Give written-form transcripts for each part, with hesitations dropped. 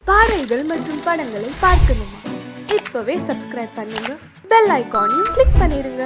பாடல்கள் மற்றும் படங்களை பார்க்கணுமா? இப்பவே சப்ஸ்கிரைப் பண்ணுங்க, பெல் ஐகானையும் கிளிக் பண்ணிருங்க.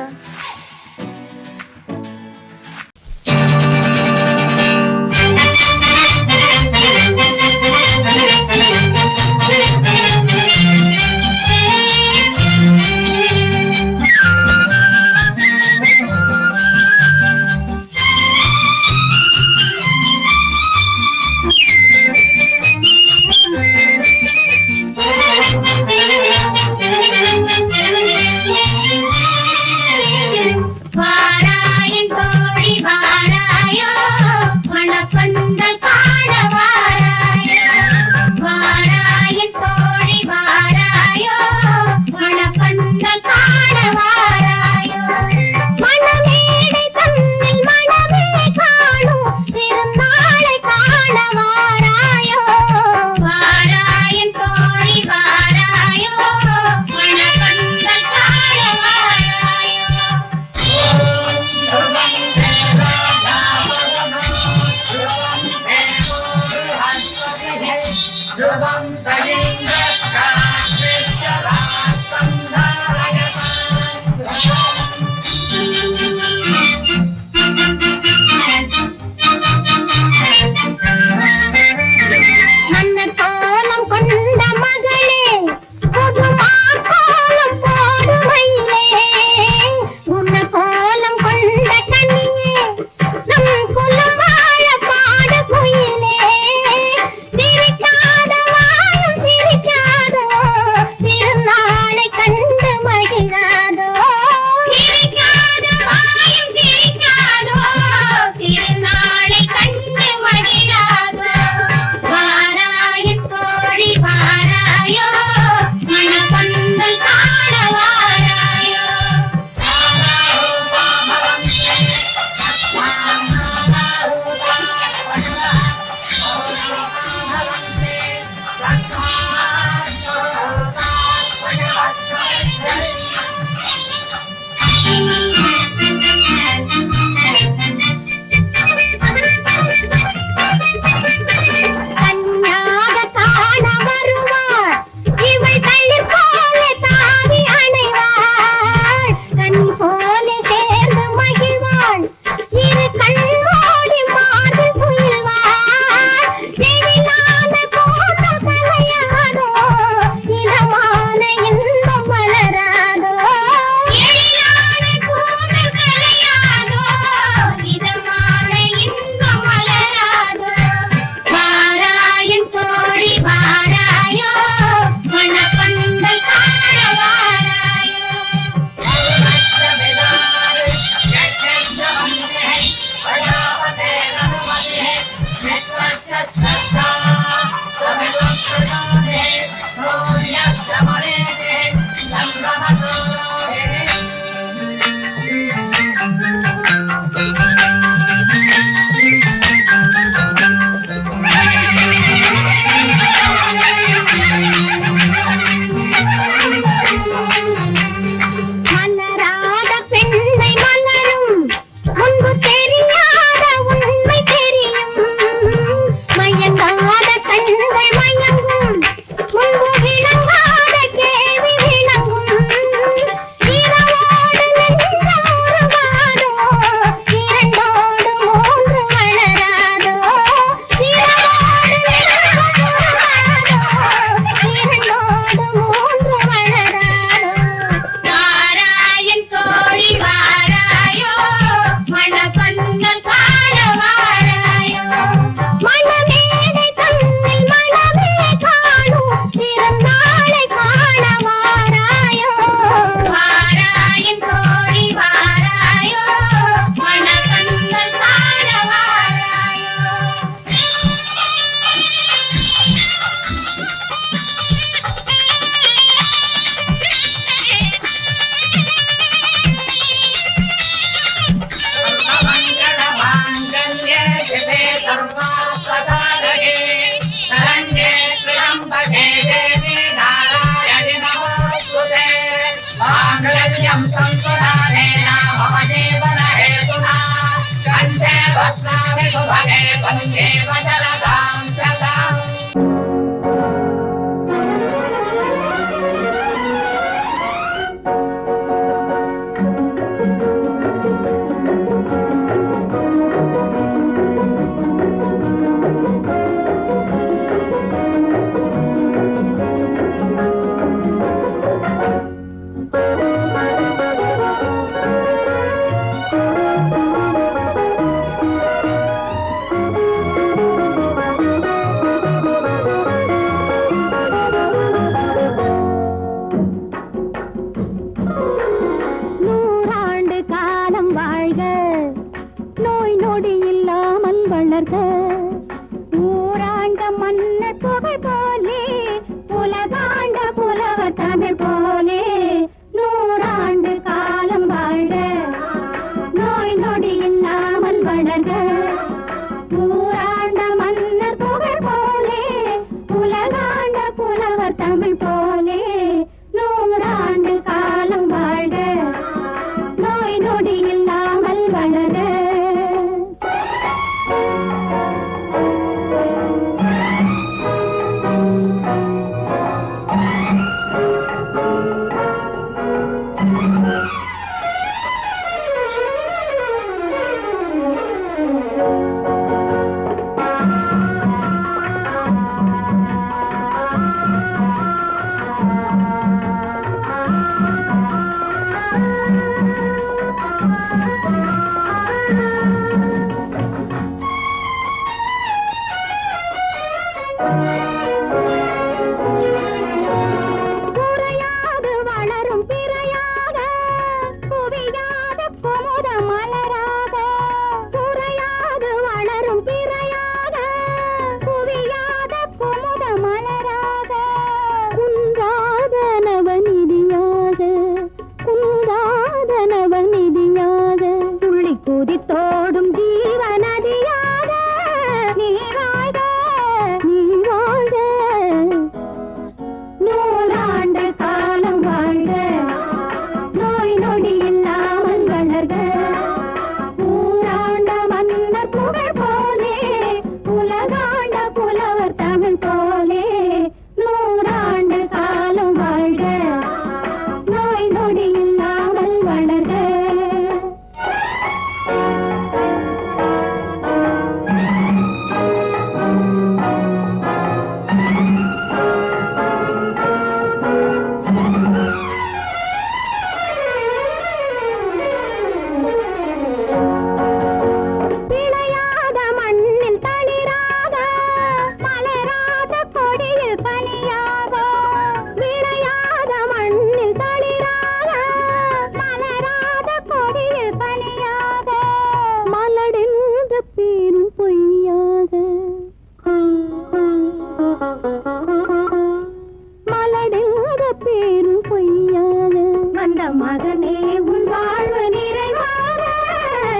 பேரும் பொய்யாக வந்த மகனே உன் வாழ்வு நிறைவாக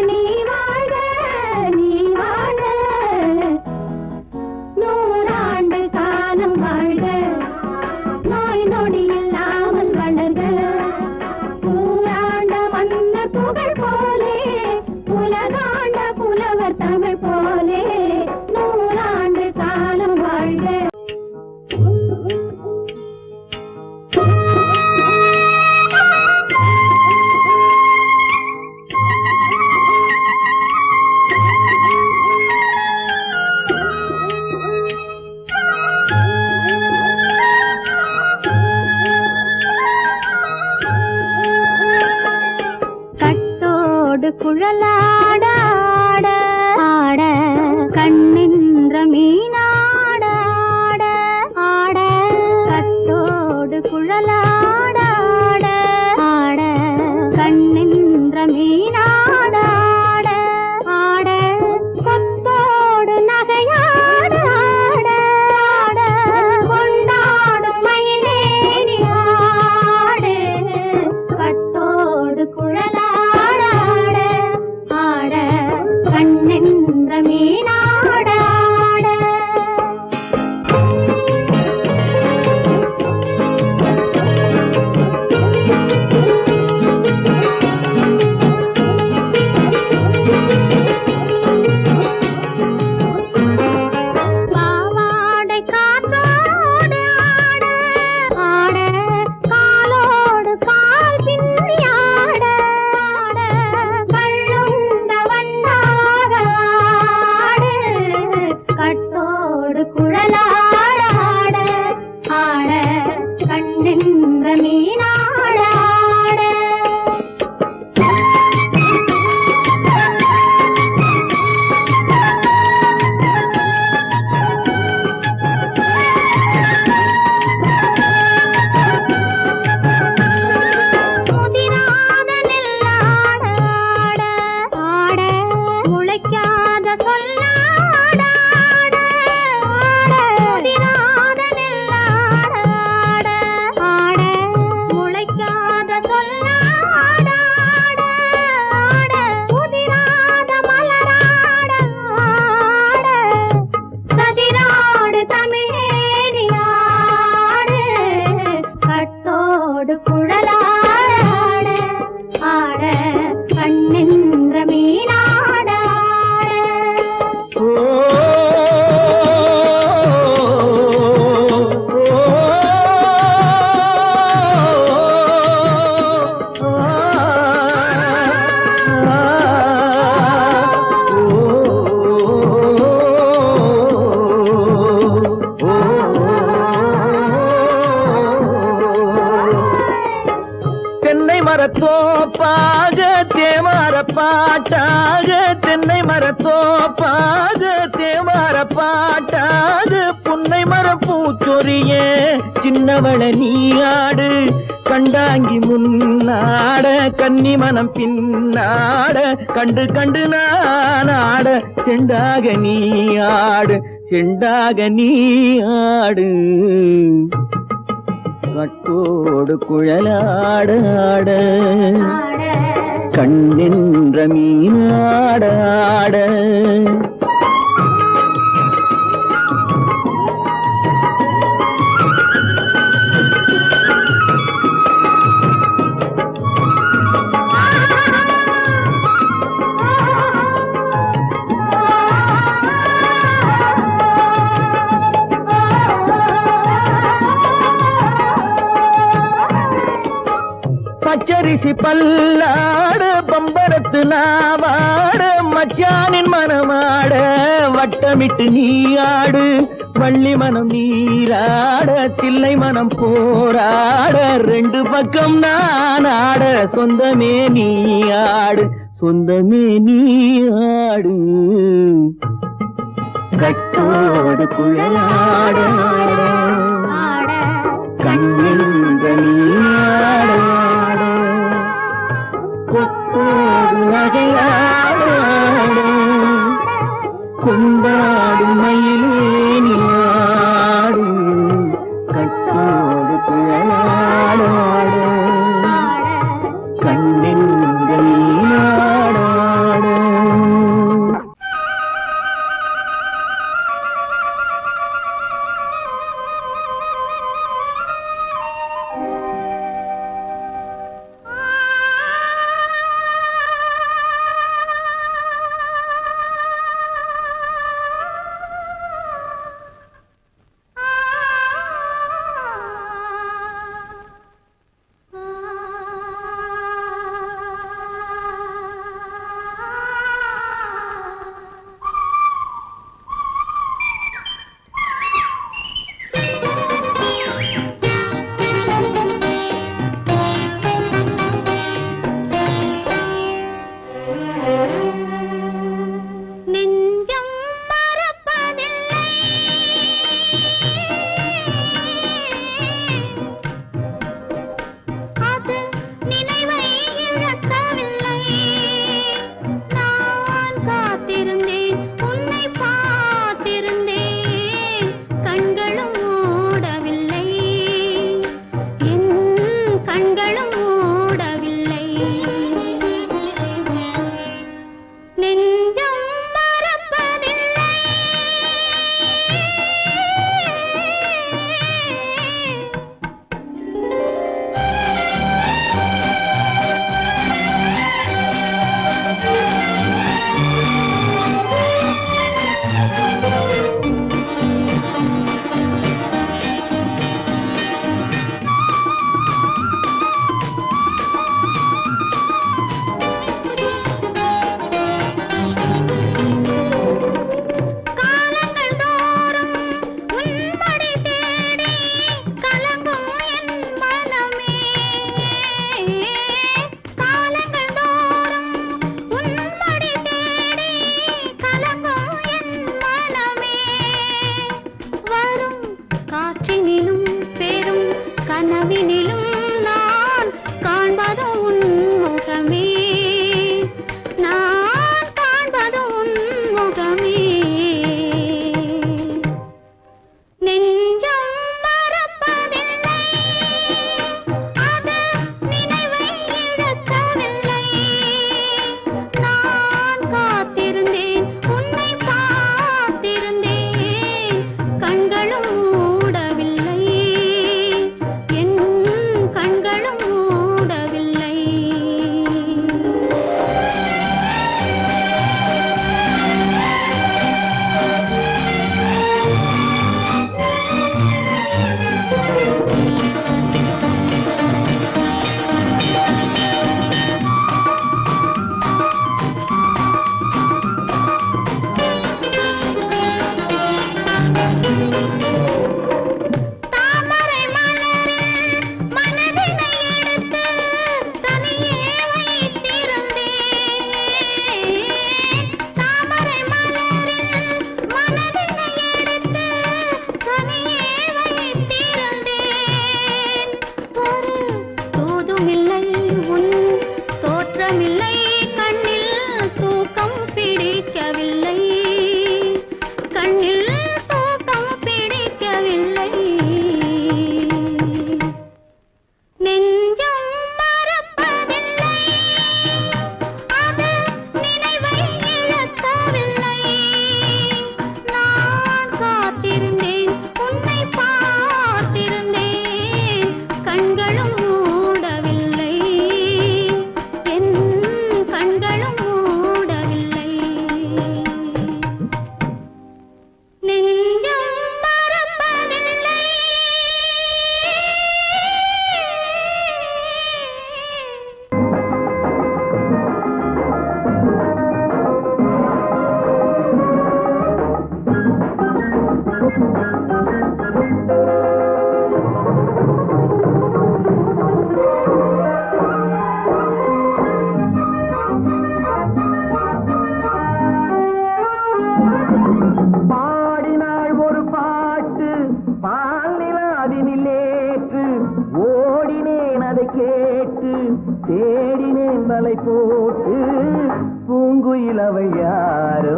நீ வாழ்க நீ வாழ்க நூறாண்டு காலம் வாழ்க நோய் நொடி இல்லாமல் வளர்க ஊராண்ட மன்னர் புகழ் போலே உலகாண்ட புலவர் தமிழ் போலே நூறாண்டு காலம் வாழ்க. குழலாட ஆட கண்ணின்ற மீனாட ஆட கட்டோடு குழலாட ஆட கண்ணின்ற மீனாட ஆட கொத்தோடு நகையாட ஆட கொண்டாடும் மயிலேறி ஆடு கட்டோடு குழலாட கண்ணென்ற மீனாட பாவாடை காற்றோடு ஆட காலோடு கால் பின்னி ஆட கள்ளுண்ட வண்ணாக ஆடு கட்டோடு குழலாட ஆட கண்ணென்ற மீனாட முதிராத நெல்லாட ஆட முளைக்காத சொல்லாட முதிராத நெல்லாட ஆட முளைக்காத சொல்லாட முதிராத மலராட சதிராடு தமிழேறி ஆடு கட்டோடு குழலாட ஆட கண்ணென்ற மீனாட தென்னை மரத்தோப்பாக தேமார பாட்டாக தென்னை மரத்தோப்பாக தேமார பாட்டாக புன்னை மரம் பூச்சொரிய சின்னவள நீயாடு கண்டாங்கி முன்னாட கன்னி மனம் பின்னாட கண்டு கண்டு நானாட செண்டாக நீயாடு செண்டாக நீயாடு கட்டோடு குழலாட கண்ணின்ற மீனாட பச்சரிசி பல்லாட பம்பரத்து நாவாட மச்சானின் மனமாட வட்டமிட்டு நீயாடு வள்ளி மனம் நீராட தில்லை மனம் போராட ரெண்டு பக்கம் நான் ஆட சொந்தமே நீயாடு சொந்தமே நீயாடு கட்டோடு குழலாட கண்ணின்ற நீயாட கொத்தோடு நகையாட கொண்டாடும் மயிலே நீயாடு கட்டோடு குழலாட கனவினிலும் நான் காண்பது உன் முகமே, நான் காண்பது உன் முகமே. நெஞ்சம் மறப்பதில்லை, அது நினைவை இழக்கவில்லை. நான் காத்திருந்தேன், உன்னை பார்த்திருந்தேன், கண்களும் மூடவில்லை, என் கண்களும் மூடவில்லை. தாமரை மலரில் மனதினை எடுத்து தனியே வைத்திருந்தேன். தாமரை மலரில் மனதினை எடுத்து தனியே வைத்திருந்தேன். ஒரு தூதுமில்லை, உன் தோற்றமில்லை, கண்ணில் தூக்கம் பிடிக்கவில்லை, கண்ணில் தூக்கம் பிடிக்கவில்லை. நெஞ்சம் மறப்பதில்லை, அது நினைவை இழக்கவில்லை. நான் காத்திருந்தேன், உன்னை பார்த்திருந்தேன், கண்களும் மூடவில்லை, என் கண்களும் மூடவில்லை. நெஞ்சம் மறப்பதில்லை. பாடினாள் ஒரு பாட்டு பால் நிலாவினிலேற்று, ஓடினேன் அதை கேட்டு, தேடினேன் வலை போட்டு. பூங்குயிலவை யாரோ,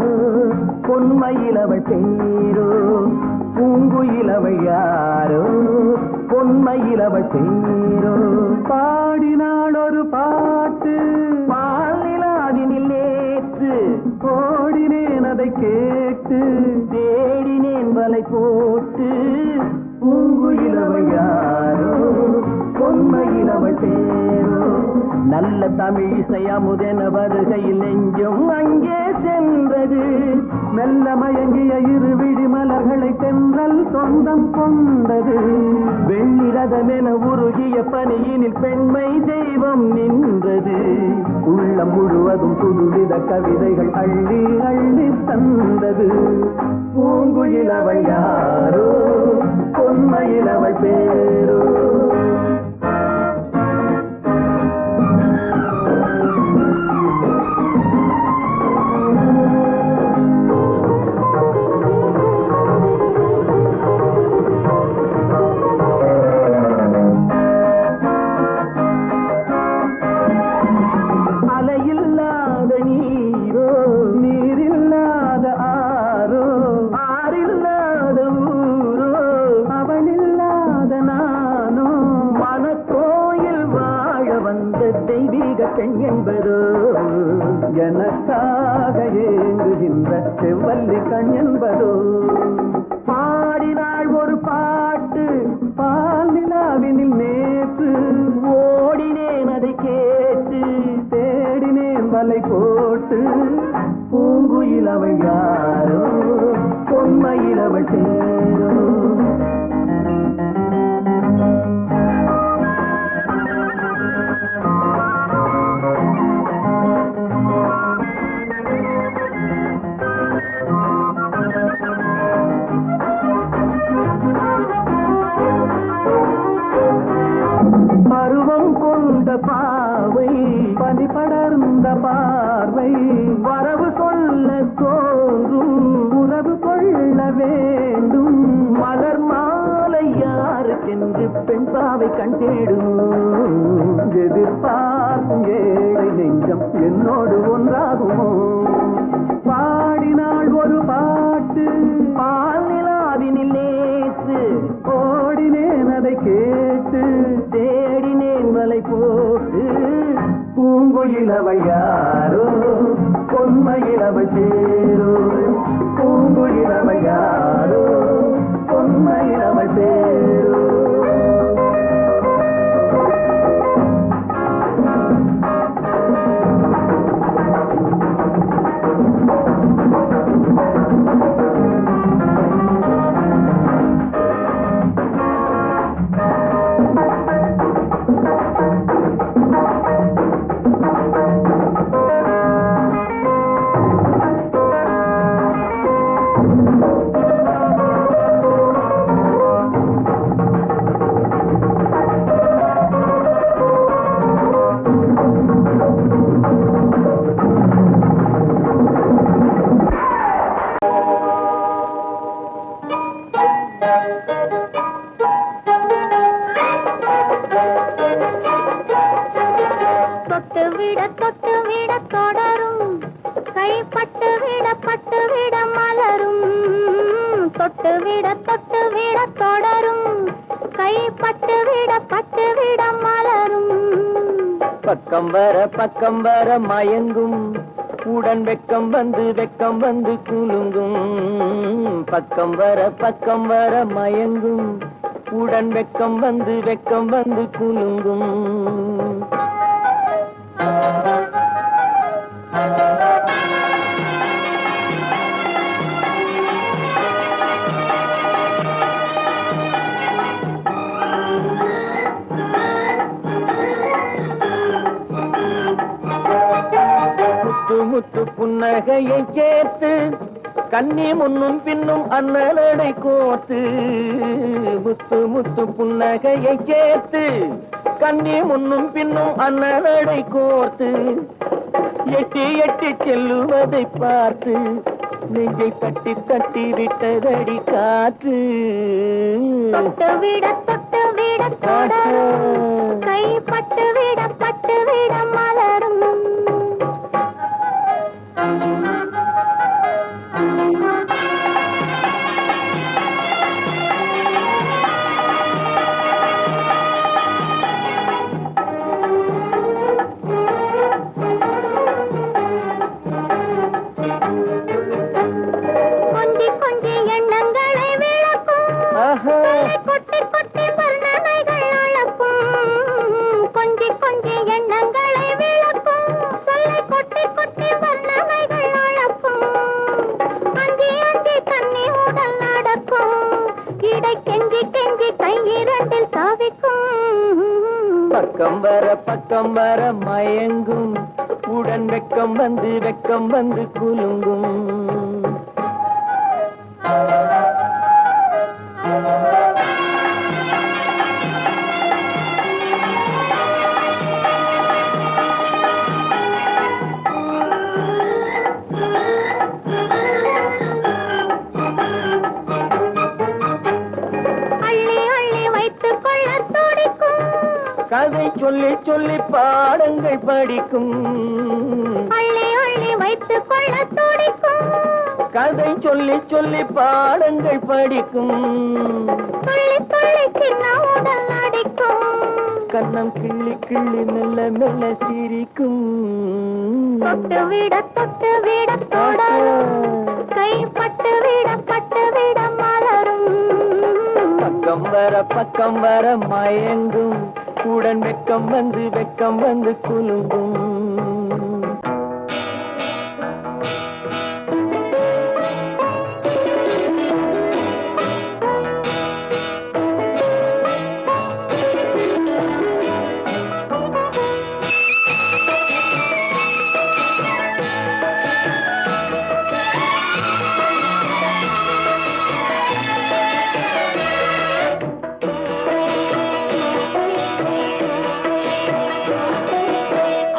பொன்மயிலவள் பேரோ, பூங்குயிலவை யாரோ, பொன்மயிலவள் பேரோ. பாடினாள் ஒரு பாட்டு பால் நிலாவினிலேற்று, ஓடினேன் அதை கேட்டு, தேடினேன் வலை போட்டு. பூங்குயிலவை யாரோ, பொன்மயிலவள் பேரோ. நல்ல தமிழ் இசை அமுதென வருகையில் நெஞ்சும் அங்கே சென்றது. மெல்ல மயங்கிய இரு விழி மலர்களை தென்றல் சொந்தம் கொண்டது. வெள்ளிரதமென உருகிய பனியினில் பெண்மை தெய்வம் நின்றது. உள்ளம் முழுவதும் புதுவித கவிதைகள் அள்ளி அள்ளி தந்தது. பூங்குயிலவள் யாரோ, பொன்மயிலவள் பேரோ. அலையில்லாத நீரோ, நீரில்லாத ஆரோ, ஆறில்லாத ஊரோ, அவளில்லாத நானோ. மனக்கோயில் வாழ வந்த தெய்வீக பெண் என்பதோ, எனக்காக ஏங்குகின்ற செவ்வல்லி கண் என்பதோ. பாடினாள் ஒரு பாட்டு பால் நிலாவினில் நேற்று, ஓடினேன் அதை கேட்டு, தேடினேன் வலை போட்டு. பூங்குயிலவள் யாரோ, பொன்மயிலவள் பேரோ. பருவம் கொண்ட பாவை, பனி படர்ந்த பார்வை, வரவு சொல்ல தோன்றும், உறவு கொள்ள வேண்டும். மலர் மாலை யாருக்கு என்று பெண் பாவை கண் தேடும் எதிர்பார்க்கும் ஏழை நெஞ்சம் என்னோடு ஒன்றாகுமோ பாடினாள் ஒரு பாட்டு பால் நிலாவினில் நேற்று ஓடினேன் அதை கேட்டு தேடினேன் மலை போட்டு பூங்குயிலவள் யாரோ பொன்மையிலவள் சேரோ பூங்குயிலவள் யாரோ பொன்மையிலவள் சேரோ தொட்டு விட தொடரும் கைப்பட்டு விட மலரும் தொட்டு விட தொடரும் கைப்பட்டு விட மலரும் பக்கம் வர மயங்கும் உடன் வெக்கம் வந்து குலுங்கும் பக்கம் வர மயங்கும் உடன் வெக்கம் வந்து குலுங்கும் முத்து புன்னகையை சேர்த்து கண்ணி முன்னும் பின்னும் அண்ணலடை கோர்த்து முத்து புன்னகையை சேர்த்து கண்ணி முன்னும் பின்னும் அண்ணலடை கோர்த்து எட்டி செல்லுவதை பார்த்து நெஞ்சை தட்டி விட்டதடி காற்று தொட்டு விட தொடரும் கைப்பட்டு விட மலரும் கொஞ்சி எண்ணங்களை விளக்கும் கொட்டி வர்ணனைகள் அளக்கும் கொஞ்சி எண்ணங்களை விளக்கும் சொல்லை கொட்டி வர்ணனைகள் அளக்கும் அஞ்சி கண்ணி உடல் நடக்கும் இடை கெஞ்சி கையிரண்டில் சாவிக்கும் பக்கம் வர மயங்கும் உடன் வெக்கம் வந்து குலுங்கும் கதை சொல்லி பாடங்கள் படிக்கும் அள்ளி வைத்துக் கொள்ள துடிக்கும் கதை சொல்லி பாடங்கள் படிக்கும் துள்ளி சின்ன உடல் அடிக்கும் கண்ணம் கிள்ளி மெல்ல சிரிக்கும் தொட்டு விட தொடரும் கைப்பட்டு விட மலரும் பக்கம் வர மயங்கும் உடன் வெக்கம் வந்து குலுங்கும்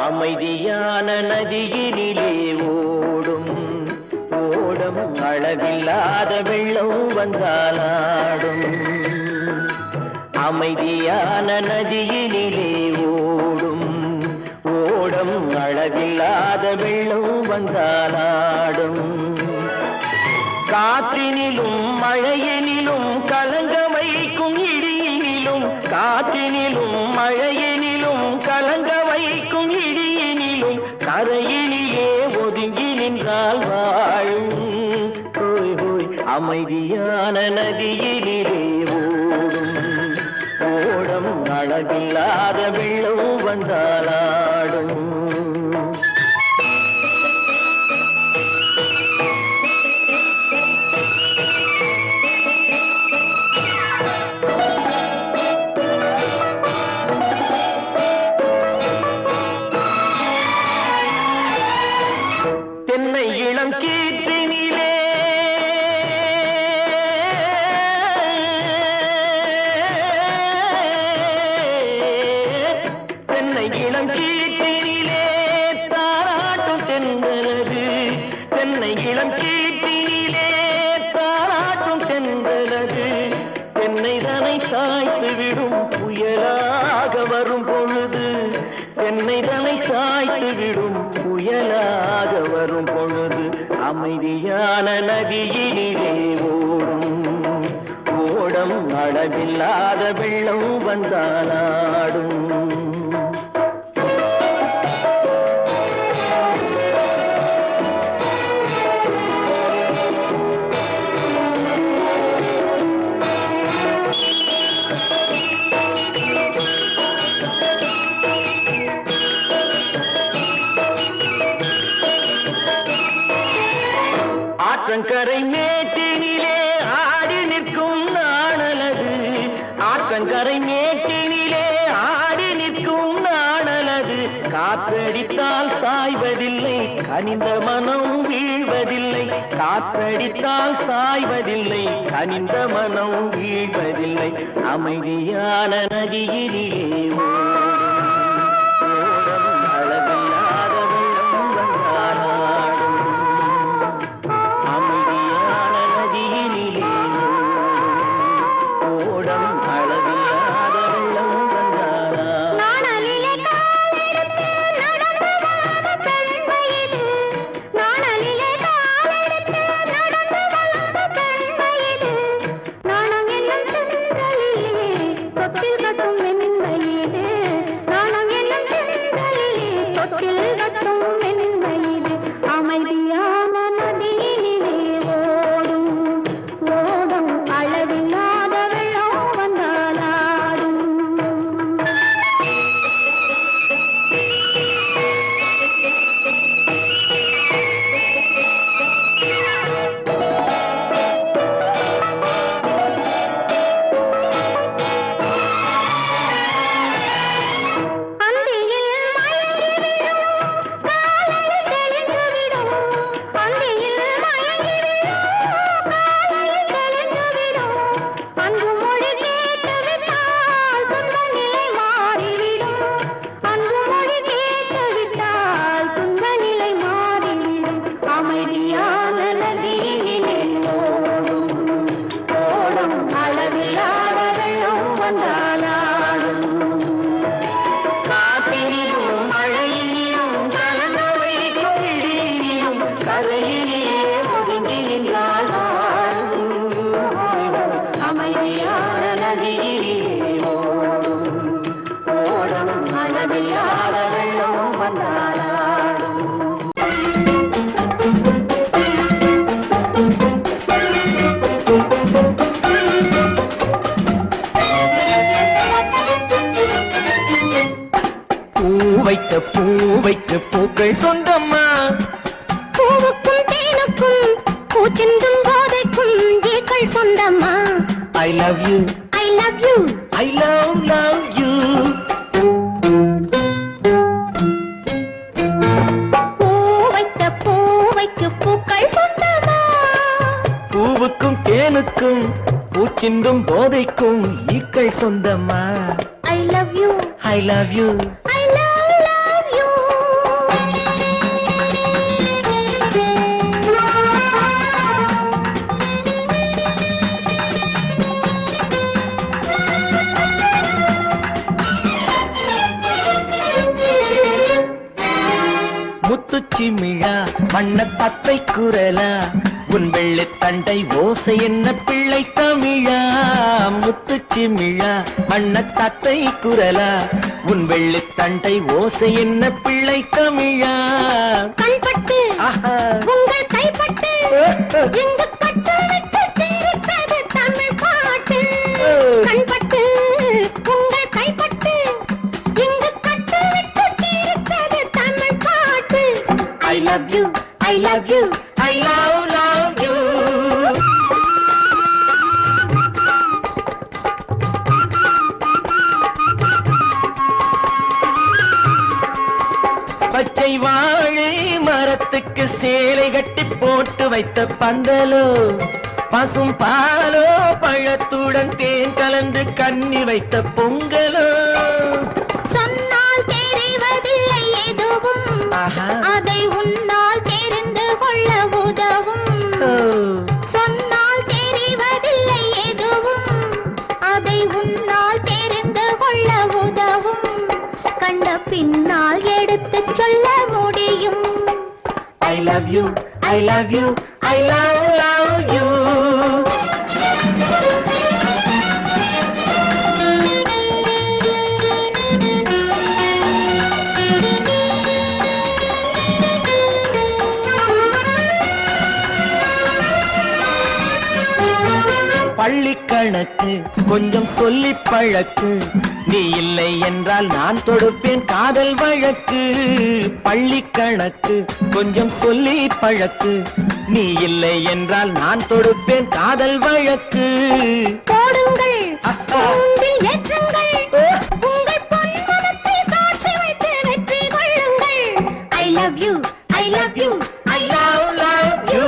அமைதியான நதியினிலே ஓடும் அளவில்லாத வெள்ளம் வந்தாலாடும் அமைதியான நதியினிலே ஓடும் ஓடம் அளவில்லாத வெள்ளம் வந்தாலாடும் காற்றினிலும் மழையினிலும் கலங்க வைக்கும் இடியினிலும் காற்றினிலும் மழையினிலும் கலங்க வைக்கும் இடியினிலும் கரையினிலே ஒதுங்கி நின்றால் வாழும் ஹோய் ஹோய் அமைதியான நதியினிலே ஓடும் ஓடம் அளவில்லாத வெள்ளம் வந்தாலாடும் தென்னை இளம் கீற்றினிலே தென்னை இளம் கீற்றினிலே தாராட்டும் தென்றலது தென்னை இளம் கீற்றினிலே தாராட்டும் தென்றலது தென்னை தனை சாய்த்து விடும் புயலாக வரும் பொழுது தென்னை தனை சாய்த்து விடும் புயலாக வரும் பொழுது அமைதியான நதியினிலே ஓடும் ஓடம் அளவில்லாத வெள்ளம் வந்தாலாடும் ஆற்றங்கரை மேட்டினிலே ஆடி நிற்கும் நாணலது ஆற்றங்கரை மேட்டினிலே ஆடி நிற்கும் நாணலது காற்றடித்தால் சாய்வதில்லை கனிந்த மனம் வீழ்வதில்லை காற்றடித்தால் சாய்வதில்லை கனிந்த மனம் வீழ்வதில்லை அமைதியான நதியினிலே ஓடும் அளவில்லாத வெள்ளம் வந்தாலாடும் அமைதியான நதியினிலே ஓடம் அளவில்லாத வெள்ளம் வந்தாலாடும் நாணலிலே காலெடுத்து நடந்து வளர்ந்த பெண் வயது நாணலிலே காலெடுத்து நடந்து வளர்ந்த பெண் வயது நாணம் என்னும் தென்றலிலே தொட்டில் கட்டும் என் வயது நாணம் என்னும் தென்றலிலே தொட்டில் கட்டும் என் வயது அமைதியான நதியினிலே ஓடும் ஓடும் அளவில்லாத வெள்ளம் வந்தாலாடும் அந்தியில் மயங்கி விடும் காலையில் தெளிந்து விடும் அந்தியில் மயங்கி விடும் காலையில் தெளிந்து விடும் அன்பு மொழி கேட்டு விட்டால் துன்ப நிலை மாறிவிடும் அன்பு மொழி கேட்டு விட்டால் துன்ப நிலை மாறிவிடும் அமைதியான நதியினிலே ஓடும் ஓடும் அளவில்லாத வெள்ளம் வந்தாலாடும் காற்றினிலும் மழையினிலும் கலங்க வைக்கும் இடியினிலும் கரையிலே ஒதுங்கி நின்றால் வாழும் அமைதியான நதியிலே ஓடும் ஓடம் அளவில்லாத வெள்ளம் வந்தாலாடும் பூவைக்கு பூக்கள் சொந்தம்மா பூவுக்கும் தேனுக்கும் பூச்சிந்தும் போதைக்கும் ஏக்கள் சொந்தம்மா I love you I love you I love you பூவைக்கு பூக்கள் சொந்தமா பூவுக்கும் தேனுக்கும் பூச்சிந்தும் போதைக்கும் ஈக்கள் சொந்தம்மா I love you I love you I love you சிமிழா வண்ண தத்தை குரலா உன் வெள்ளை தண்டை ஓசை என்ன பிள்ளை தமிழா முத்து சிமிழா வண்ண தத்தை குரலா உன் வெள்ளை தண்டை ஓசை என்ன பிள்ளை தமிழா கண்பட்டு உங்கள் கைப்பட்டு எங்கு பட்டு விட்டு தீர்த்தது தமிழ் பாட்டு கண்பட்டு உங்கள் கைப்பட்டு எங்கு பட்டு விட்டு தீர்த்தது தமிழ் பாட்டு I love you, I love you, I love you. பச்சை வாழை மரத்துக்கு சேலை கட்டி போட்டு வைத்த பந்தலோ பசும் பாலோ பழத்துடன் தேன் கலந்து கண்ணி வைத்த பொங்கலோ சொன்னால் தெரிவதில்லை எதுவும் அதை உன்னால் தெரிந்து கொள்ள உதவும் சொன்னால் தெரிவதில்லை எதுவும் அதை உன்னால் தெரிந்து கொள்ள உதவும் கண்ட பின்னால் எடுத்துச் சொல்ல முடியும் I love you, I love you, I love you. பள்ளி கணக்கு கொஞ்சம் சொல்லி பழக்கு நீ இல்லை என்றால் நான் தொடுப்பேன் காதல் வழக்கு பள்ளி கணக்கு கொஞ்சம் சொல்லி பழக்கு நீ இல்லை என்றால் நான் தொடுப்பேன் காதல் வழக்கு போடுங்கள் கூண்டில் ஏற்றுங்கள் உங்கள் பொன்மனத்தை சாட்சி வைத்து வெற்றி கொள்ளுங்கள் I love you, I love you, I love you.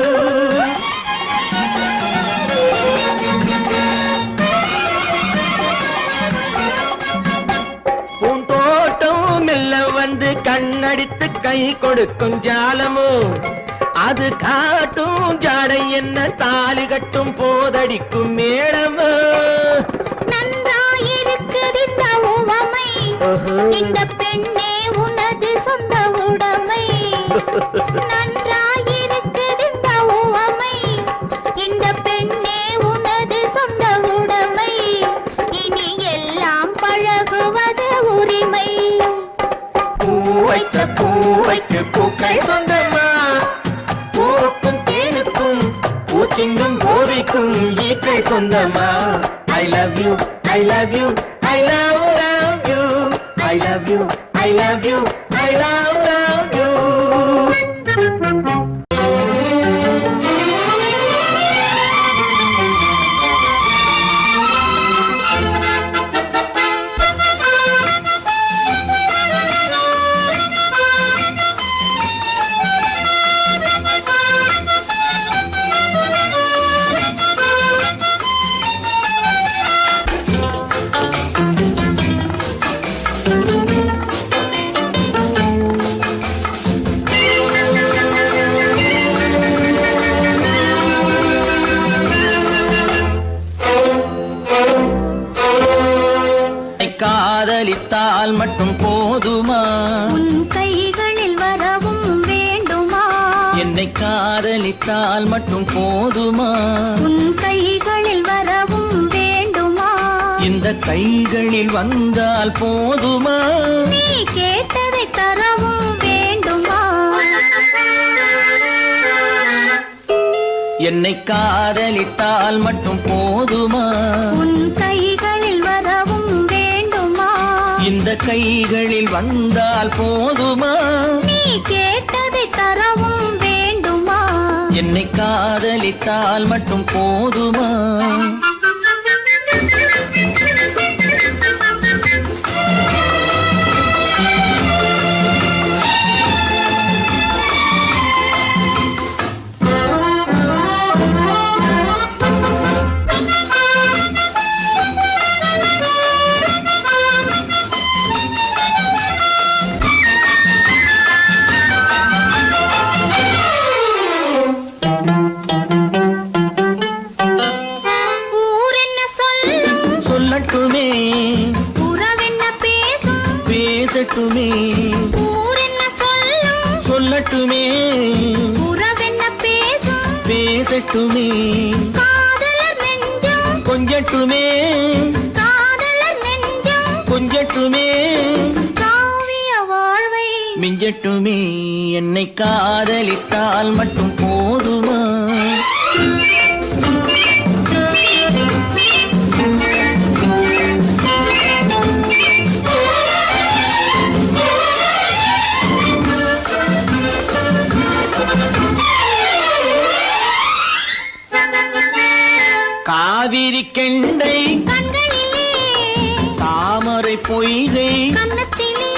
பூந்தோட்டம் மெல்ல வந்து கண்ணடித்து கை கொடுக்கும் ஜாலமோ அது காட்டும் ஜாடை என்ன தாலி கட்டும் போதடிக்கும் மேளமோ நன்றாயிருக்குது இந்த உவமை இந்த பெண்ணே உனது சொந்த உடைமை நன்றாயிருக்குது இந்த உவமை இந்த பெண்ணே உனது சொந்த உடைமை இனி எல்லாம் பழகுவது உரிமை பூவைக்கு பூக்கள் சொந்தமா பூவுக்கும் தேனுக்கும் பூச்சிங்கும் போதைக்கும் ஈக்கள் சொந்தமா I love you, I love you, I love you, I love you, I love you, I love you. காதலித்தால் மட்டும் போதுமா உன் கைகளில் வரவும் வேண்டுமா என்னை காதலித்தால் மட்டும் போதுமா உன் கைகளில் வரவும் வேண்டுமா இந்த கைகளில் வந்தால் போதுமா நீ கேட்டதை தரவும் வேண்டுமா என்னை காதலித்தால் மட்டும் போதுமா உன் கைகளில் வரவும் வேண்டுமா இந்த கைகளில் வந்தால் போதுமா நீ கேட்டதை தரவும் வேண்டுமா என்னை காதலித்தால் மட்டும் போதுமா சொல்லட்டுமே உறவென்ன பேசும் பேசட்டுமே ஊரென்ன சொல்லும் சொல்லட்டுமே பேசட்டுமே காதலர் நெஞ்சம் கொஞ்சட்டுமே காதலர் நெஞ்சம் கொஞ்சட்டுமே காவிய வாழ்வை மிஞ்சட்டுமே என்னை காதலித்தால் மட்டும் போதுமா காவிரி கெண்டை கண்களிலே தாமரை பொய்கை கன்னத்திலே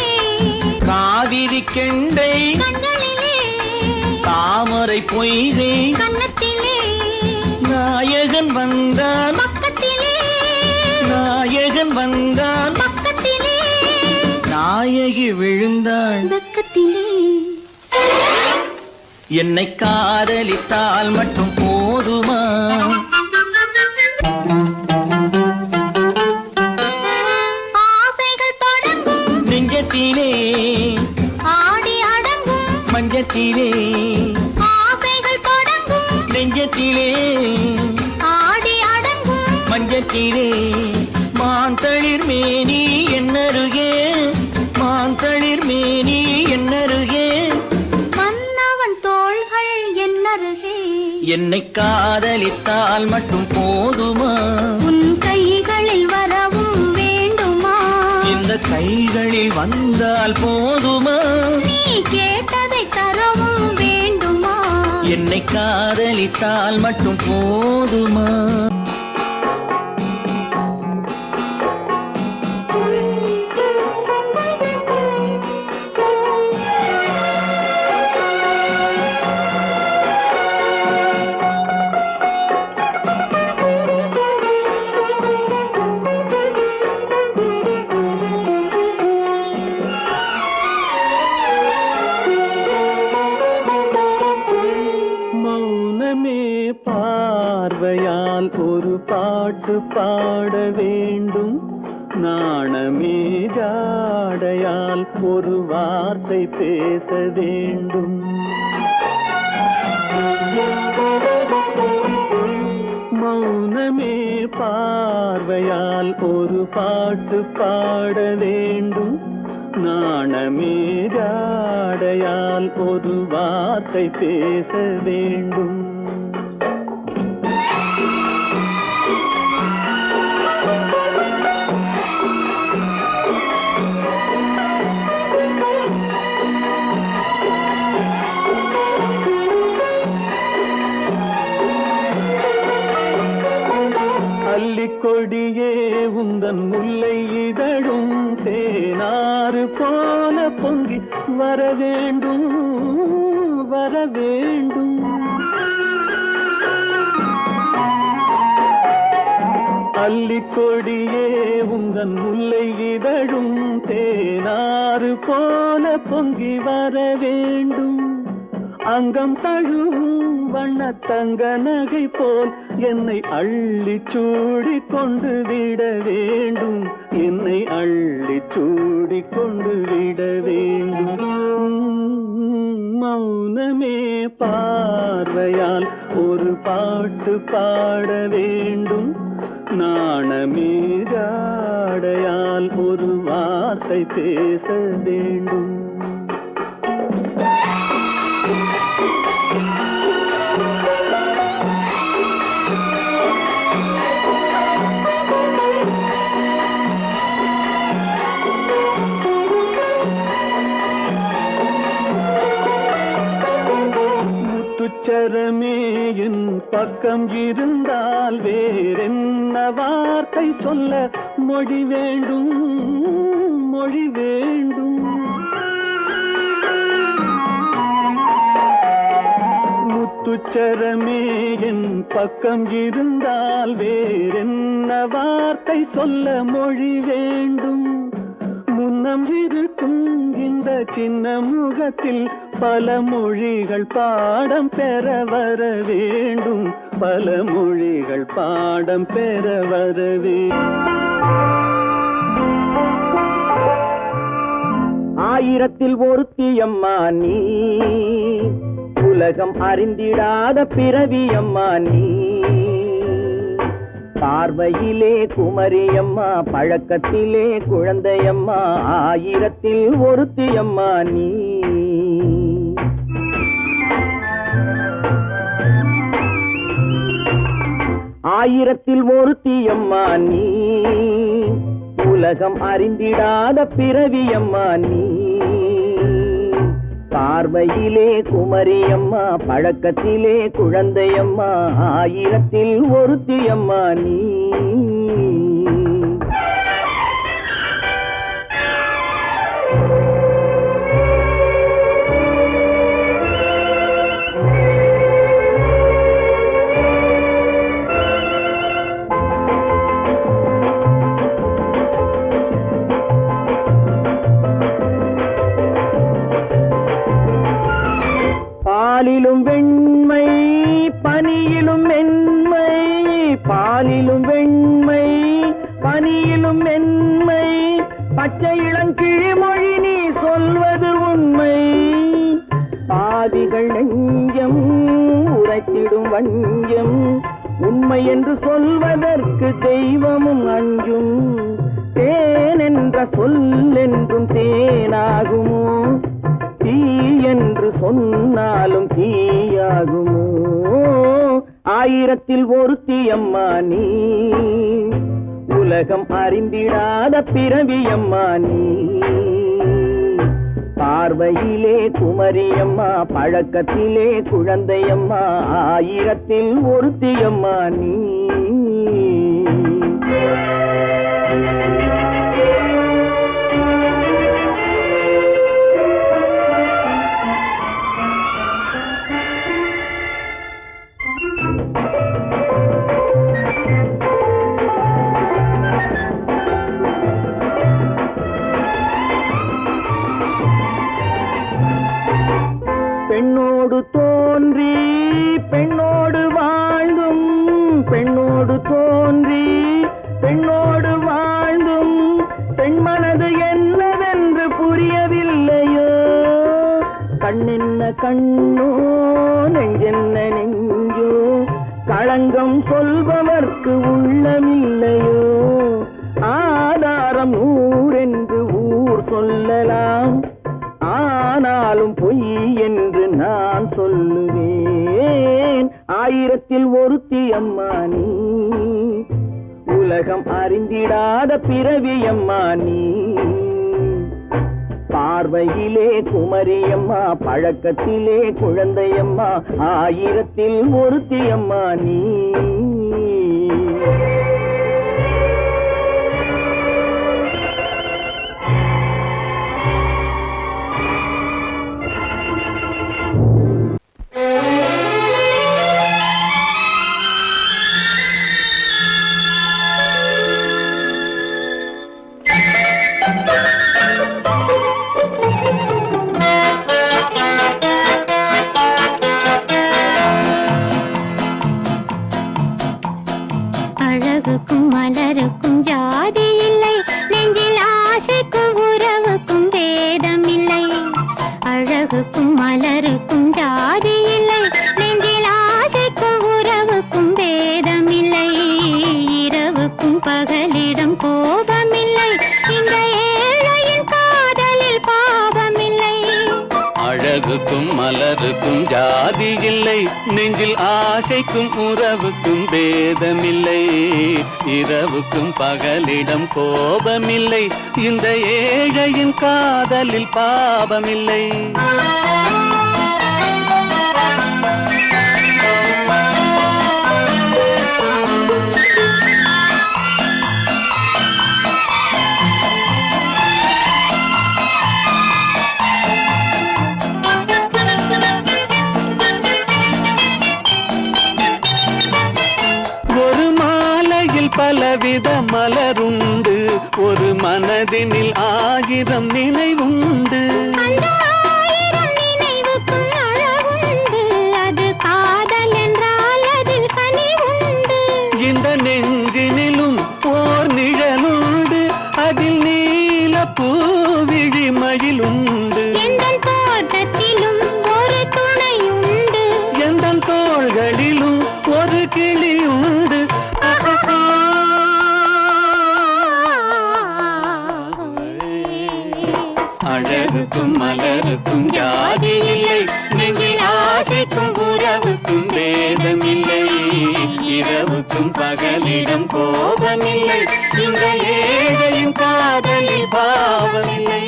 காவிரி கெண்டை கண்களிலே தாமரை பொய்கை கன்னத்திலே நாயகன் வந்தான் பக்கத்திலே நாயகன் வந்தான் பக்கத்திலே நாயகி விழுந்தாள் பக்கத்திலே என்னை காதலித்தால் மட்டும் போதுமா ஆசைகள் தொடங்கும் நெஞ்சத்திலே ஆடி அடங்கும் மஞ்சத்திலே ஆசைகள் தொடங்கும் நெஞ்சத்திலே ஆடி அடங்கும் மஞ்சத்திலே மாந்தளிர் மேனி என்னருகே மாந்தளிர் மேனி என்னருகே மன்னவன் தோள்கள் என்னருகே என்னை காதலித்தால் மட்டும் போதுமா உன் கைகளில் வரவும் வேண்டுமா இந்த கைகளில் வந்தால் போதுமா நீ கேட்டதை தரவும் வேண்டுமா என்னை காதலித்தால் மட்டும் போதுமா மௌனமே பார்வையால் ஒரு பாட்டு பாட வேண்டும் நாணமே ஜாடையால் ஒரு வார்த்தை பேச வேண்டும் மௌனமே பார்வையால் ஒரு பாட்டு பாட வேண்டும் நாணமே ஜாடையால் ஒரு வார்த்தை பேச வேண்டும் அல்லிக்கொடியே உந்தன் முல்லை இதழும் தேனாறு போல பொங்கி வர வேண்டும் வர வேண்டும் அல்லிக்கொடியே உந்தன் முல்லை இதழும் தேனாறு போல பொங்கி வர வேண்டும் அங்கம் தழுவும் வண்ணத்தங்க நகை போல் என்னை அள்ளி சூடி கொண்டு விட வேண்டும் என்னை அள்ளி சூடி கொண்டு விட வேண்டும் மௌனமே பார்வையால் ஒரு பாட்டு பாட வேண்டும் நாணமே ஜாடையால் ஒரு வார்த்தை பேச வேண்டும் முத்துச்சரமே என் பக்கம் இருந்தால் வேறென்ன வார்த்தை சொல்ல மொழி வேண்டும் மொழி வேண்டும் முத்துச்சரமே என் பக்கம் இருந்தால் வேறென்ன வார்த்தை சொல்ல மொழி வேண்டும் முன்னம் இருக்கும் இந்த சின்ன முகத்தில் பல மொழிகள் பாடம் பெற வர வேண்டும் பல மொழிகள் பாடம் பெற வர ஆயிரத்தில் ஒருத்தி அம்மா நீ உலகம் அறிந்திடாத பிறவியம்மா நீ. பார்வையிலே குமரியம்மா, பழக்கத்திலே குழந்தையம்மா, ஆயிரத்தில் ஒருத்தியம்மா நீ. ஆயிரத்தில் ஒருத்தியம்மா நீ. உலகம் அறிந்திடாத பிறவியம்மா நீ. பார்வையிலே குமரியம்மா, பழக்கத்திலே குழந்தையம்மா, ஆயிரத்தில் ஒருத்தியம்மா நீ. பாலிலும் வெண்மை பனியிலும் மென்மை, பாலிலும் வெண்மை பனியிலும் மென்மை, பச்சை இளங்கிழிமொழி நீ சொல்வது உண்மை. பாதிகள் நெஞ்சம் உரைத்திடும் வஞ்சம், உண்மை என்று சொல்வதற்கு தெய்வமும் அஞ்சும். தேன் என்ற சொல் என்றும் தேனாகுமோ, தீ என்று சொன்னாலும் தீயாகுமோ. ஆயிரத்தில் ஒருத்தியம்மா நீ. உலகம் அறிந்திடாத பிறவியம்மா நீ. பார்வையிலே குமரியம்மா, பழக்கத்திலே குழந்தையம்மா, ஆயிரத்தில் ஒருத்தியம்மா நீ. பெண்ணோடு தோன்றி பெண்ணோடு வாழ்ந்தும், பெண்ணோடு தோன்றி பெண்ணோடு வாழ்ந்தும், பெண்மனது என்னவென்று புரியவில்லையோ. கண்ணென்ன கண்ணோ, நெஞ்சென்ன நெஞ்சோ, களங்கம் சொல்பவர்க்கு உள்ளமில்லையோ. ஆதாரம் ஊரென்று ஊர் சொல்லலாம், ஆனாலும் பொய் என்று நான் சொல்லுவேன். ஆயிரத்தில் ஒருத்தியம்மா நீ. உலகம் அறிந்திடாத பிறவியம்மா நீ. பார்வையிலே குமரியம்மா, பழக்கத்திலே குழந்தையம்மா, ஆயிரத்தில் ஒருத்தியம்மா நீ. அழகுக்கும் மலருக்கும் ஜாதி இல்லை, நெஞ்சில் ஆசைக்கும் உறவுக்கும் பேதமில்லை. அழகுக்கும் மலருக்கும் ஜாதி இல்லை, நெஞ்சில் ஆசைக்கும் உறவுக்கும் பேதமில்லை. இரவுக்கும் பகலிடம் கோபமில்லை, இந்த ஏழையின் காதலில் பாவமில்லை. அழகுக்கும் மலருக்கும் ஜாதி இல்லை, நெஞ்சில் ஆசைக்கும் உறவுக்கும் பேதமில்லை. இரவுக்கும் பகலிடம் கோபமில்லை, இந்த ஏழையின் காதலில் பாவமில்லை. பலவித மலருண்டு, ஒரு மனதினில் ஆயிரம் நினைவுண்டு. அந்த ஆயிரம் நினைவுக்கும் அழகுண்டு, அது காதல் என்றால் அதில் கனிவுண்டு. இந்த நெஞ்சினிலும் ஓர் நிழலுண்டு, அதில் நீல பூவிழி மயிலுண்டு. எங்கள் தோட்டத்திலும் ஒரு துணையுண்டு, அழகுக்கும் மலருக்கும் ஜாதி இல்லை, நெஞ்சில் ஆசைக்கும் உறவுக்கும் பேதமில்லை. இரவுக்கும் பகலிடம் கோபமில்லை, இந்த ஏழையின் காதலில் பாவமில்லை.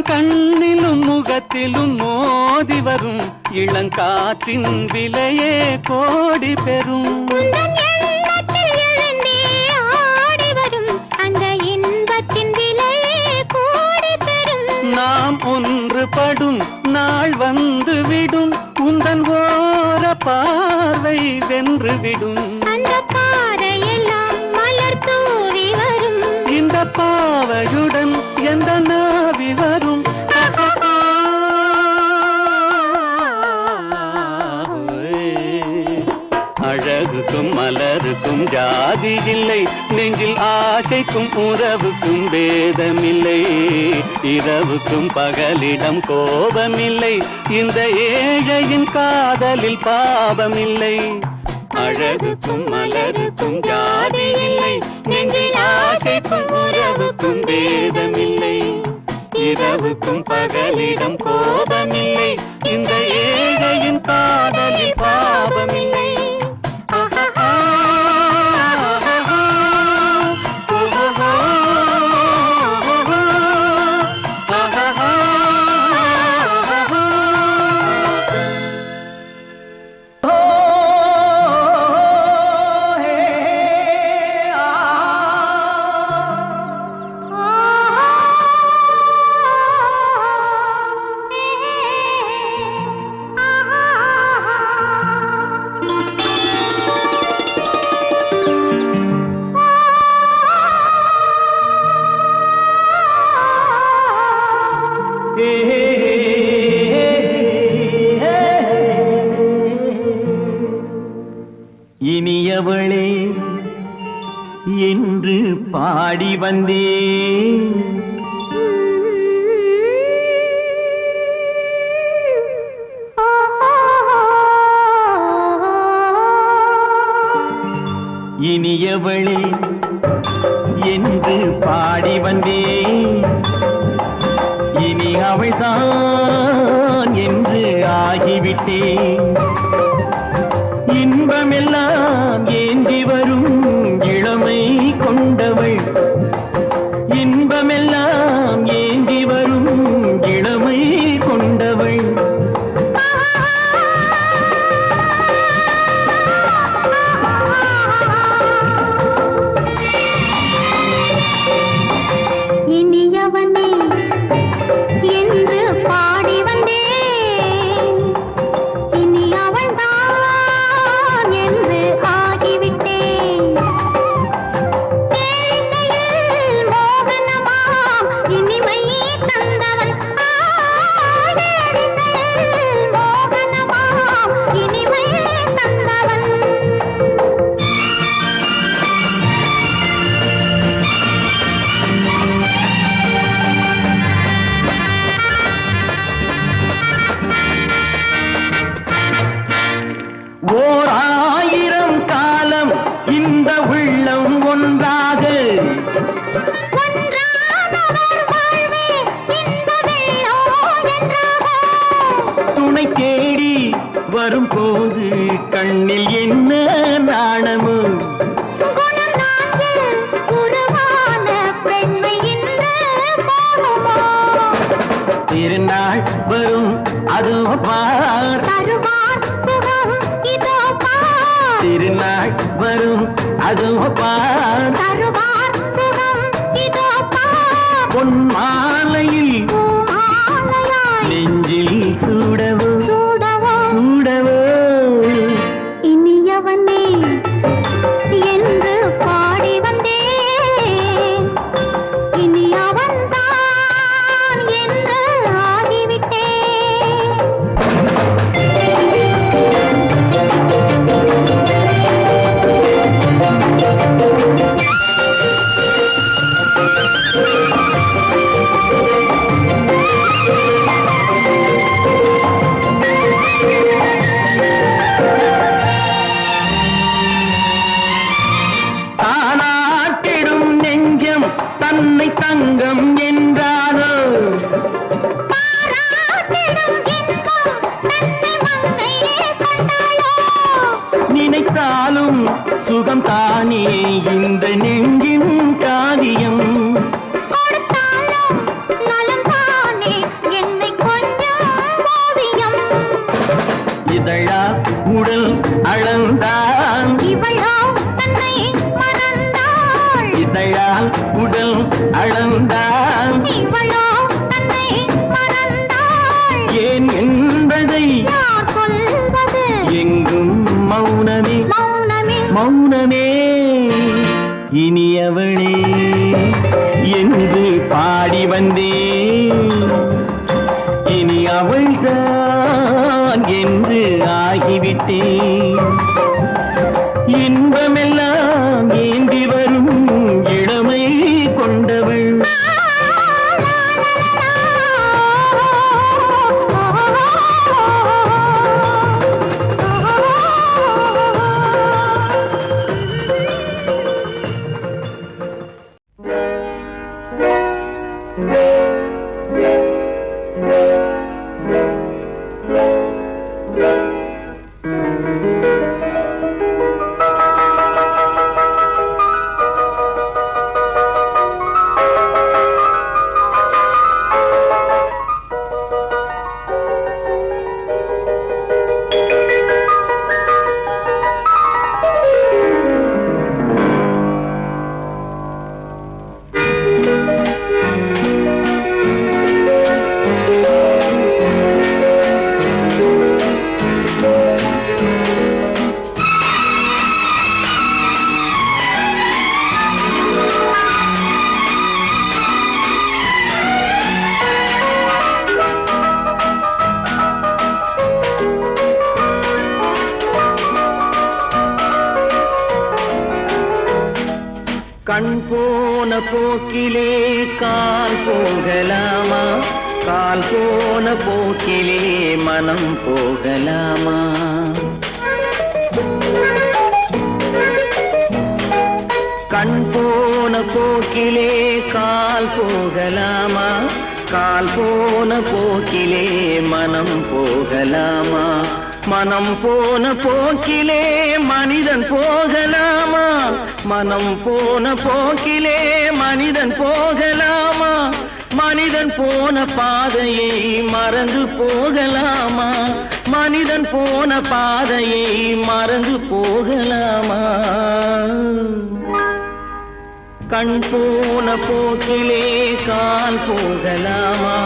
கண்ணிலும் முகத்திலும் மோதி வரும் இளங்காற்றின் விலையே கோடி பெறும். நாம் ஒன்றுபடும் நாள் வந்து விடும், உந்தன் ஓர பார்வை வென்றுவிடும். இந்த பாவையுடன் எந்த நாவி வரும். அழகுக்கும் மலருக்கும் ஜாதி இல்லை, நெஞ்சில் ஆசைக்கும் உறவுக்கும் பேதமில்லை. இரவுக்கும் பகலிடம் கோபமில்லை, இந்த ஏழையின் காதலில் பாவமில்லை. அழகுக்கும் மலருக்கும் ஜாதி இல்லை, நெஞ்சில் ஆசைக்கும் உறவுக்கும் பேதமில்லை. இரவுக்கும் பகலிடம் கோபமில்லை, இந்த ஏழையின் காதலில் பாவமில்லை. இனியவளே என்று பாடி வந்தேன், இனியவளே என்று பாடி வந்தேன். இனி அவள்தான் என்று ஆகிவிட்டேன். இன்பமெல்லாம் ஏந்தி வரும் இளமை கொண்டவள், இன்பமெல்லாம் ஏந்தி வரும் இளமை கொண்டவள். இனியவனே என்று பாடி வந்தேன், இனி அவள்தான் என்று ஆகிவிட்டேன். தேனிசையில் மோகனமாம் இனிமை தந்தவன், தேனிசையில் மோகனமாம் இனிமை தந்தவன். ஓர் ஆயிரம் காலம் இந்த உள்ளம் ஒன்றாக, துணை தேடி வரும்போது கண்ணில் என்ன நாணமோ, திருநாள் வரும் அதோ பார், திருநாள் வரும் அதோ பார். பொன் மாலையில் நெஞ்சில் சூடவோ சூடவோ. இனியவனே என்று பாடி வந்தேன், இனி அவன்தான் என்று ஆகிவிட்டேன். தங்கம் என்றாரோ நினைத்தாலும் சுகம் தானே இந்த நெஞ்சின் காரியம் இதழா உடல் அளந்தான் இதழால் உடல் அளந்தான் ஏன் என்பதை எங்கும் மௌனமே மௌனமே இனியவளே என்று பாடி வந்தேன் இனி அவள்தான் என்று ஆகிவிட்டேன் இன்பமெல்லாம் ஏந்தி வரும் இளமை கொண்டவள் கண் போன போக்கிலே கால் போகலாமா கால் போன போக்கிலே மனம் போகலாமா கண் போன போக்கிலே கால் போகலாமா கால் போன போக்கிலே மனம் போகலாமா மனம் போன போக்கிலே மனிதன் போகலாமா மனம் போன போக்கிலே மனிதன் போகலாமா மனிதன் போன பாதையை மறந்து போகலாமா மனிதன் போன பாதையை மறந்து போகலாமா கண் போன போக்கிலே கால் போகலாமா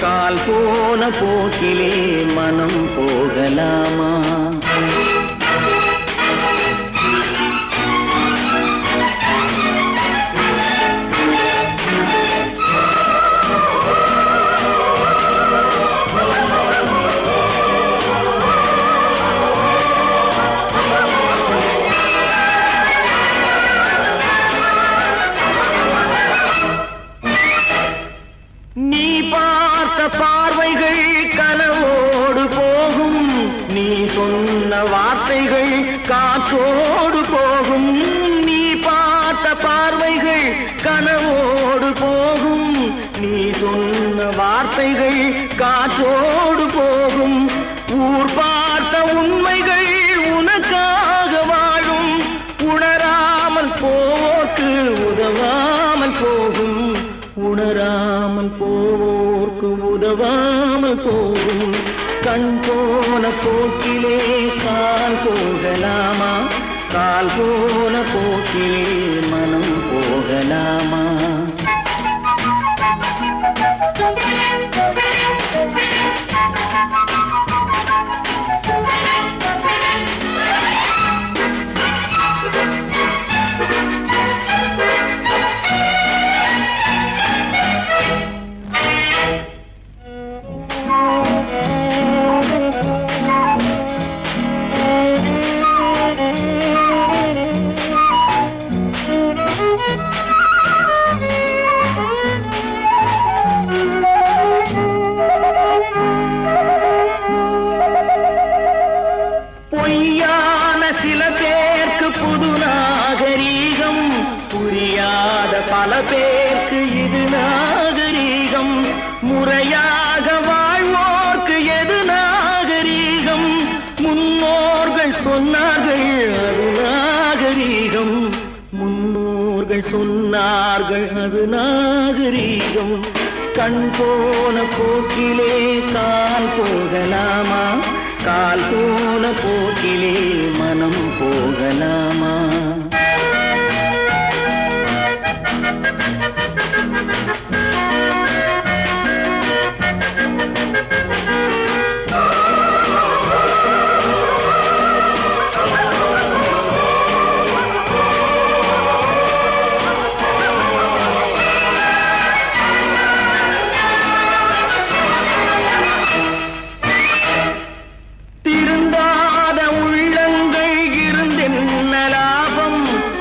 கால் போன போக்கிலே மனம் போகலாமா நீ பார்த்த பார்வைகள் கனவோடு போகும் நீ சொன்ன வார்த்தைகள் காற்றோடு போகும் நீ பார்த்த பார்வைகள் கனவோடு போகும் நீ சொன்ன வார்த்தைகள் காற்றோடு போகும் ஊர் பார்த்த உண்மைகள் உனக்காக வாழும் உணராமல் போக்கு உதவாமல் போகும் உணராமல் போவோர்க்கு உதவாமல் போகும் கண் போன போக்கிலே கால் போகலாமா கால் போன போக்கிலே மனம் போகலாமா பொய்யான சில பேருக்கு புது நாகரீகம் புரியாத பல பேருக்கு இது அது நாகரீகம். முன்னோர்கள் சொன்னார்கள் அது நாகரீகம். கண் போன போக்கிலே கால் போகலாமா? கால் போன போக்கிலே மனம் போகலாமா?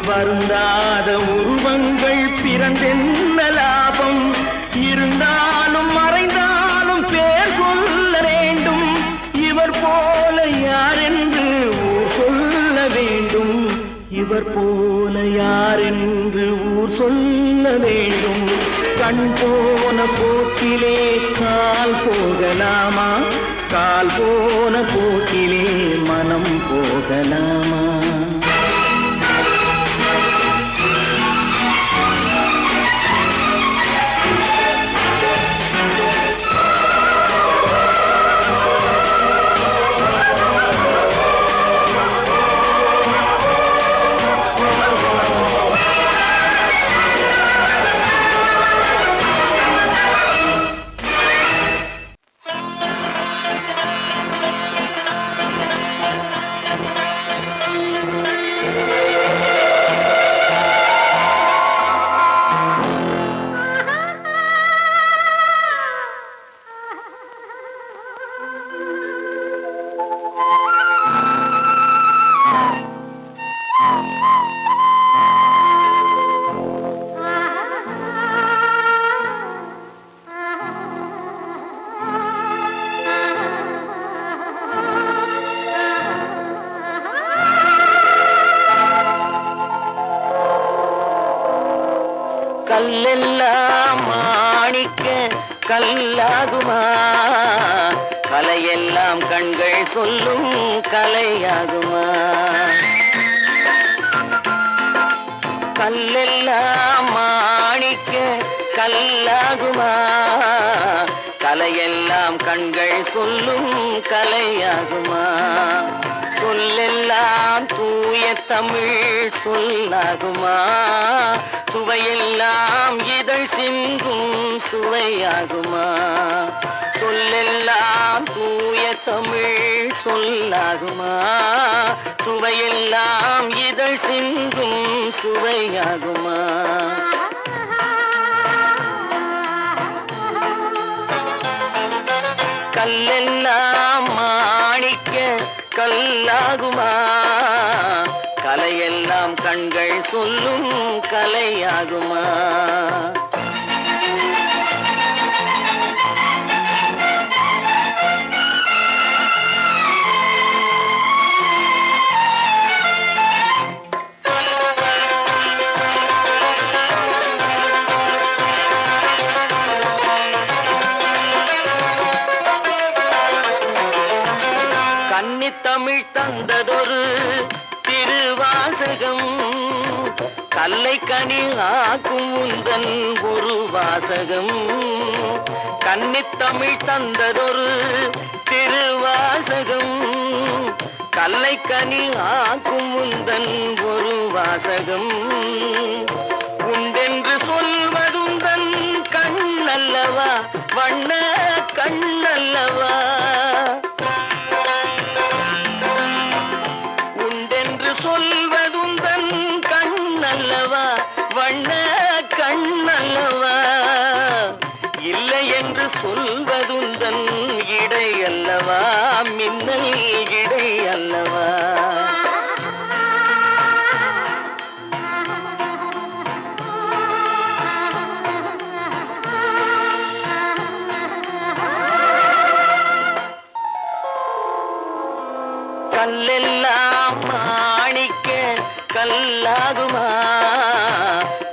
வருந்தாத உருவங்கள் பிறந்தென்ன லாபம்? இருந்தாலும் மறைந்தாலும் பேர் சொல்ல வேண்டும். இவர் போல யாரென்று ஊர் சொல்ல வேண்டும். இவர் போல யாரென்று ஊர் சொல்ல வேண்டும். கண் போன போக்கிலே கால் போகலாமா? கால் போன போக்கிலே மனம் போகலாமா? கல்லெல்லாம் மாணிக்க கல்லாகுமா? கலையெல்லாம் கண்கள் சொல்லும் கலையாகுமா? கல்லெல்லாம் மாணிக்க கல்லாகுமா? கலையெல்லாம் கண்கள் சொல்லும் கலையாகுமா? சொல்லெல்லாம் தூய தமிழ் சொல்லாகுமா? சுவையெல்லாம் இதழ் சிந்தும் சுவையாகுமா? சொல்லெல்லாம் தூய தமிழ் சொல்லாகுமா? சுவையெல்லாம் இதழ் சிந்தும் சுவையாகுமா? கல்லெல்லாம் மாணிக்க கல்லாகுமா? கலையெல்லாம் கண்கள் சொல்லும் கலையாகுமா? கன்னித்தமிழ் தந்ததொரு திருவாசகம், கல்லை கனி ஆக்கும் உந்தன் ஒரு வாசகம். கன்னித்தமிழ் தந்ததொரு திருவாசகம், கல்லை கனி ஆக்கும் உந்தன் ஒரு வாசகம். உண்டென்று சொல்வதுந்தன் கண்ணல்லவா? வண்ண கண்ணல்லவா? சொல்வதுந்தன் கண்ணல்லவா? வண்ண கண்ணல்லவா? இல்லை என்று சொல்வதுந்தன் இடை அல்லவா? மின்னல் இடை அல்லவா? கல்லெல்லாம் மாணிக்க கல்லாகுமா?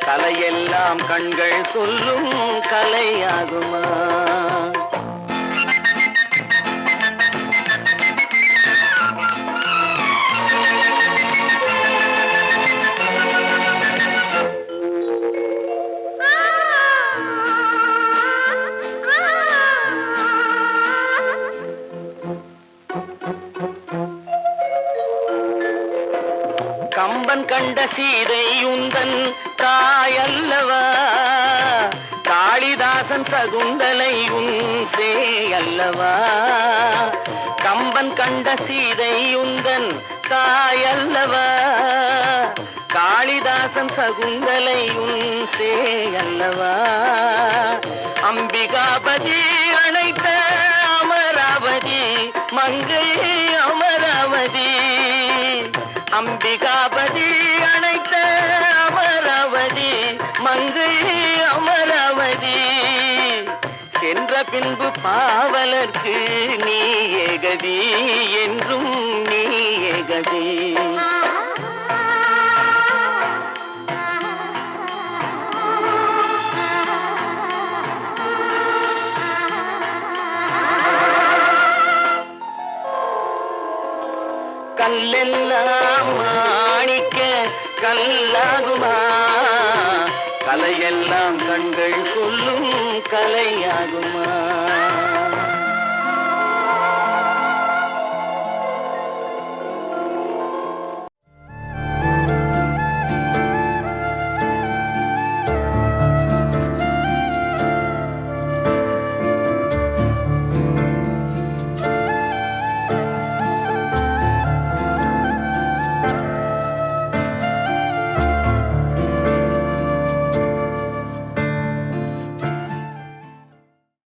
கலையெல்லாம் கண்கள் சொல்லும் கலையாகுமா? கம்பன் கண்ட சீதை உந்தன் தாயல்லவா, காளிதாசன் சகுந்தலை உன் சேயல்லவா. கம்பன் கண்ட சீதை உந்தன் தாயல்லவா, காளிதாசன் சகுந்தலை உன் சேயல்லவா. அம்பிகாபதி அணைத்த அமராவதி மங்கை அமராவதி, அம்பிகாபதி அணைத்த அமராவதி மங்கை அமராவதி. சென்ற பின்பு பாவலர்க்கு நீ ஏகதி, என்றும் நீ ஏகதி. கல்லெல்லாம் மாணிக்க கல்லாகுமா, கலையெல்லாம் கண்கள் சொல்லும் கலையாகுமா.